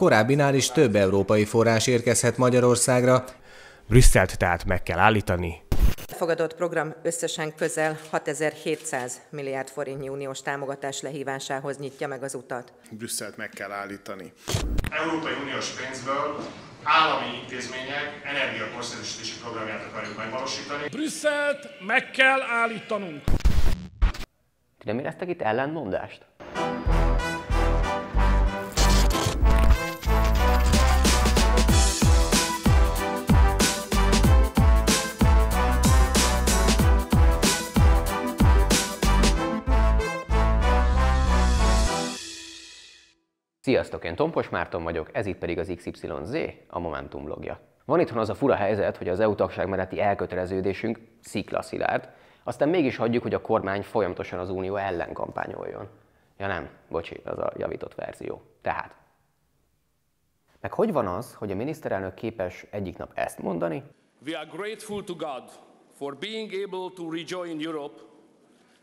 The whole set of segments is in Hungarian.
korábbinál is több európai forrás érkezhet Magyarországra. Brüsszelt tehát meg kell állítani. A fogadott program összesen közel 6700 milliárd forintnyi uniós támogatás lehívásához nyitja meg az utat. Brüsszelt meg kell állítani. Európai Uniós pénzből állami intézmények energiakorszerűsítési programját akarjuk megvalósítani. Brüsszelt meg kell állítanunk! Ti nem éreztek itt ellentmondást? Sziasztok, én Tompos Márton vagyok, ez itt pedig az XYZ, a Momentum vlogja. Van itthon az a fura helyzet, hogy az EU tagság melletti elköteleződésünk sziklaszilárd, aztán mégis hagyjuk, hogy a kormány folyamatosan az Unió ellen kampányoljon. Ja nem, bocsi, az a javított verzió. Tehát. Meg hogy van az, hogy a miniszterelnök képes egyik nap ezt mondani? We are grateful to God for being able to rejoin Europe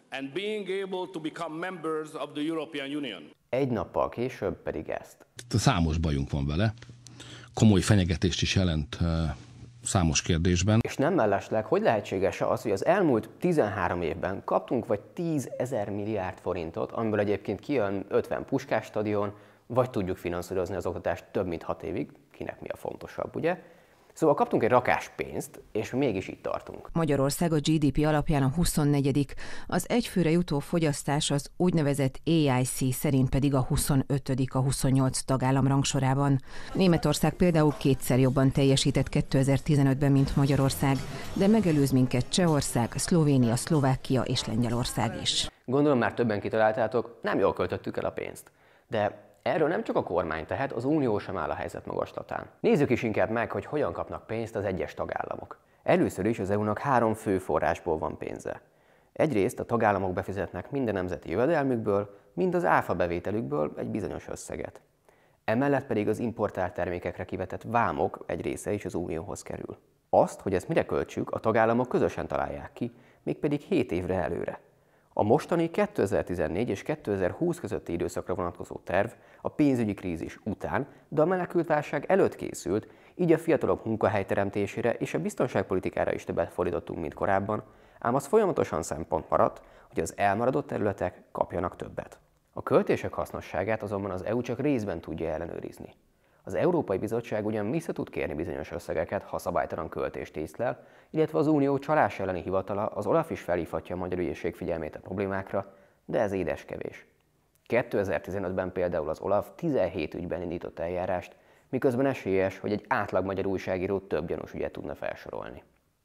and being able to become members of the European Union. Egy nappal később pedig ezt. Számos bajunk van vele, komoly fenyegetést is jelent számos kérdésben. És nem mellesleg, hogy lehetséges az, hogy az elmúlt 13 évben kaptunk vagy 10 000 milliárd forintot, amiből egyébként kijön 50 Puskás stadion, vagy tudjuk finanszírozni az oktatást több mint 6 évig, kinek mi a fontosabb, ugye? Szóval kaptunk egy rakás pénzt, és mégis itt tartunk. Magyarország a GDP alapján a 24., az egyfőre jutó fogyasztás az úgynevezett AIC szerint pedig a 25. a 28 tagállam rangsorában. Németország például kétszer jobban teljesített 2015-ben, mint Magyarország, de megelőz minket Csehország, Szlovénia, Szlovákia és Lengyelország is. Gondolom már többen kitaláltátok, nem jól költöttük el a pénzt. De erről nem csak a kormány tehet, az Unió sem áll a helyzet magaslatán. Nézzük is inkább meg, hogy hogyan kapnak pénzt az egyes tagállamok. Először is az EU-nak 3 fő forrásból van pénze. Egyrészt a tagállamok befizetnek mind a nemzeti jövedelmükből, mind az áfa bevételükből egy bizonyos összeget. Emellett pedig az importált termékekre kivetett vámok egy része is az Unióhoz kerül. Azt, hogy ezt mire költsük, a tagállamok közösen találják ki, mégpedig 7 évre előre. A mostani 2014 és 2020 közötti időszakra vonatkozó terv a pénzügyi krízis után, de a menekültválság előtt készült, így a fiatalok munkahelyteremtésére és a biztonságpolitikára is többet fordítottunk, mint korábban, ám az folyamatosan szempont maradt, hogy az elmaradott területek kapjanak többet. A költések hasznosságát azonban az EU csak részben tudja ellenőrizni. Az Európai Bizottság ugyan vissza tud kérni bizonyos összegeket, ha szabálytalan költést észlel, illetve az Unió csalás elleni hivatala, az OLAF is felhívhatja a magyar ügyészség figyelmét a problémákra, de ez édeskevés. 2015-ben például az OLAF 17 ügyben indított eljárást, miközben esélyes, hogy egy átlag magyar újságíró több gyanús ügyet tudna felsorolni.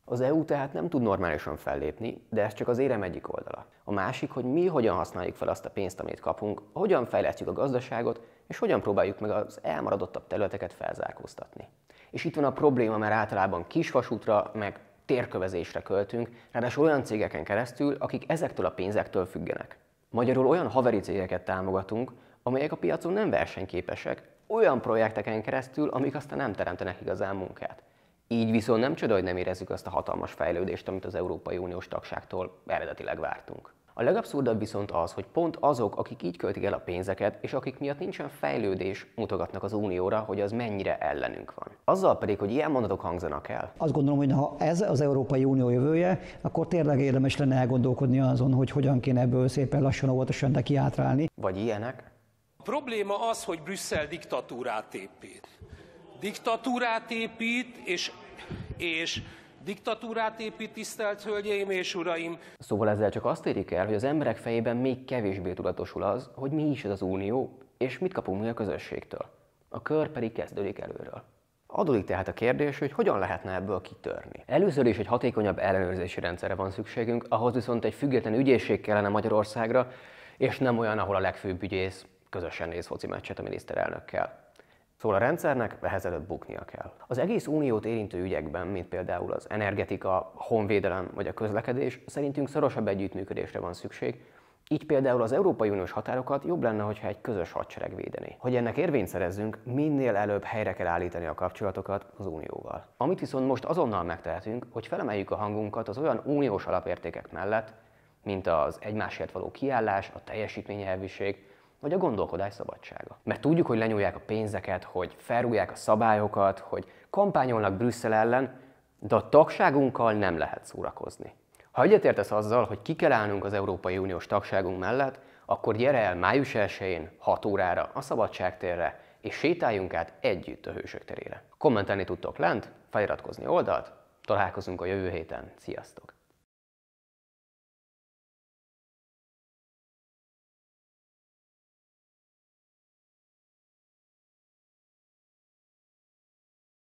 Az EU tehát nem tud normálisan fellépni, de ez csak az érem egyik oldala. A másik, hogy mi hogyan használjuk fel azt a pénzt, amit kapunk, hogyan fejlesztjük a gazdaságot, és hogyan próbáljuk meg az elmaradottabb területeket felzárkóztatni. És itt van a probléma, mert általában kisvasútra, meg térkövezésre költünk, ráadásul olyan cégeken keresztül, akik ezektől a pénzektől függenek. Magyarul olyan haveri cégeket támogatunk, amelyek a piacon nem versenyképesek, olyan projekteken keresztül, amik aztán nem teremtenek igazán munkát. Így viszont nem csoda, hogy nem érezzük azt a hatalmas fejlődést, amit az Európai Uniós tagságtól eredetileg vártunk. A legabszurdabb viszont az, hogy pont azok, akik így költik el a pénzeket, és akik miatt nincsen fejlődés, mutogatnak az Unióra, hogy az mennyire ellenünk van. Azzal pedig, hogy ilyen mondatok hangzanak el. Azt gondolom, hogy ha ez az Európai Unió jövője, akkor tényleg érdemes lenne elgondolkodni azon, hogy hogyan kéne ebből szépen lassan, óvatosan neki átrálni. Vagy ilyenek. A probléma az, hogy Brüsszel diktatúrát épít. Diktatúrát épít, és diktatúrát épít, tisztelt hölgyeim és uraim. Szóval ezzel csak azt érik el, hogy az emberek fejében még kevésbé tudatosul az, hogy mi is ez az Unió, és mit kapunk mi a közösségtől. A kör pedig kezdődik előről. Adódik tehát a kérdés, hogy hogyan lehetne ebből kitörni. Először is egy hatékonyabb ellenőrzési rendszerre van szükségünk, ahhoz viszont egy független ügyészség kellene Magyarországra, és nem olyan, ahol a legfőbb ügyész közösen néz foci meccset a miniszterelnökkel. Szóval a rendszernek ehhez előbb buknia kell. Az egész uniót érintő ügyekben, mint például az energetika, a honvédelem vagy a közlekedés, szerintünk szorosabb együttműködésre van szükség, így például az Európai Uniós határokat jobb lenne, hogyha egy közös hadsereg védené. Hogy ennek érvényt szerezzünk, minél előbb helyre kell állítani a kapcsolatokat az Unióval. Amit viszont most azonnal megtehetünk, hogy felemeljük a hangunkat az olyan uniós alapértékek mellett, mint az egymásért való kiállás, a teljesítményelvűség, vagy a gondolkodás szabadsága. Mert tudjuk, hogy lenyúlják a pénzeket, hogy felrúgják a szabályokat, hogy kampányolnak Brüsszel ellen, de a tagságunkkal nem lehet szórakozni. Ha egyetértesz azzal, hogy ki kell állnunk az Európai Uniós tagságunk mellett, akkor gyere el május 1-én 6 órára a Szabadságtérre, és sétáljunk át együtt a Hősök terére. Kommentelni tudtok lent, feliratkozni oldalt, találkozunk a jövő héten. Sziasztok!